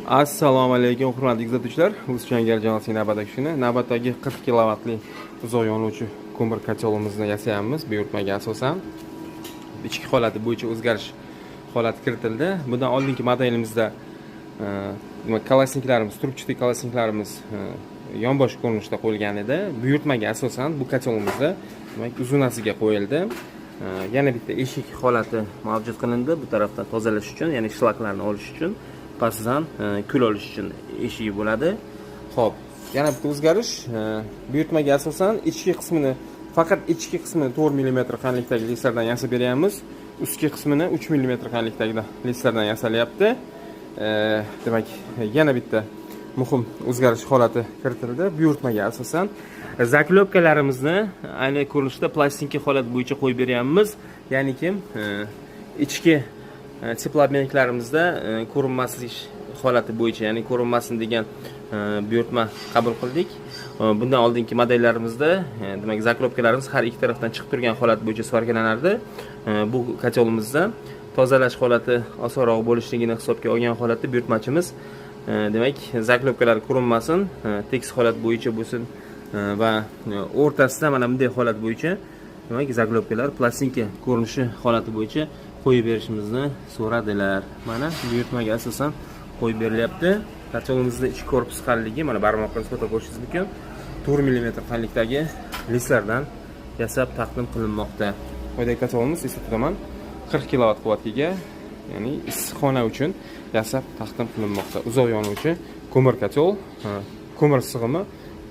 Assalomu alaykum hurmatli kuzatuvchilar. O'zbekiston Garjanosining navbatdagi 40 kilovatli uzoq yonuvchi ko'mir kotelimizni yasayapmiz. Buyurtmaga asosan ichki holati bo'yicha o'zgarish holati kiritildi. Bundan oldingi modelimizda kolosniklarimiz, trubchатый kolosniklarimiz yonbosh ko'rinishda qo'yilgan edi. Buyurtmaga asosan bu kotelimizda demak uzunasiga qo'yildi. Yana bitta eshik holati mavjud qilindi bu tarafdan tozalash uchun, ya'ni shlaklarni olish uchun. Pastidan kul olish uchun eshigi bo'ladi. Xo'p, yana bitta o'zgarish, buyurtmaga asosan ichki qismini, faqat ichki qismini 4 mm qanlikdagi lislardan yasab beryapmiz. Ustki qismini 3 mm qanlikdagi lislardan yasalyapti. Demak, yana bitta muhim o'zgarish holati kiritildi. Buyurtmaga asosan zaklopkalarimizni ayni ko'rinishda plastinka holat bo'yicha qo'yib beryapmiz. Ya'ni kim ichki teplobmeniklarimizda ko'rinmaslik holati bo'yicha, ya'ni ko'rinmasin degan buyurtma qabul qildik. Bundan oldingi modellarimizda demak zaklopkalarimiz har ikki tarafdan chiqib turgan holat bo'yicha svarkalanardi. Bu kotelimizda tozalash holati osonroq bo'lishligini hisobga olgan holatda buyurtmachimiz demak zaklopkalar ko'rinmasin, tekis holat bo'yicha bo'lsin va o'rtasida mana bunday holat bo'yicha demak zaklopkalar plastinka ko'rinishi holati bo'yicha qo'yib berishimizni so'radilar. Mana buyurtmaga asosan qo'yib berilyapti. Kotelimizda ichki korpus qalinligi mana barmoqqa nisbatan ko'rishingiz mumkin. 4 mm qalinlikdagi lislardan yasab taqdim qilinmoqda. Quyidagi kotelimiz eslatiraman 40 kilovat quvvatga ega, ya'ni issiqxona uchun yasab taqdim qilinmoqda. Uzoq yonuvchi ko'mir kotel, ko'mir sig'imi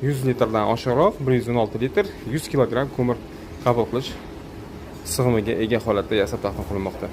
100 litrdan oshiqroq, 116 litr, 100 kg ko'mir qabul qilish sig'imiga ega holatda yasab taqdim qilinmoqda.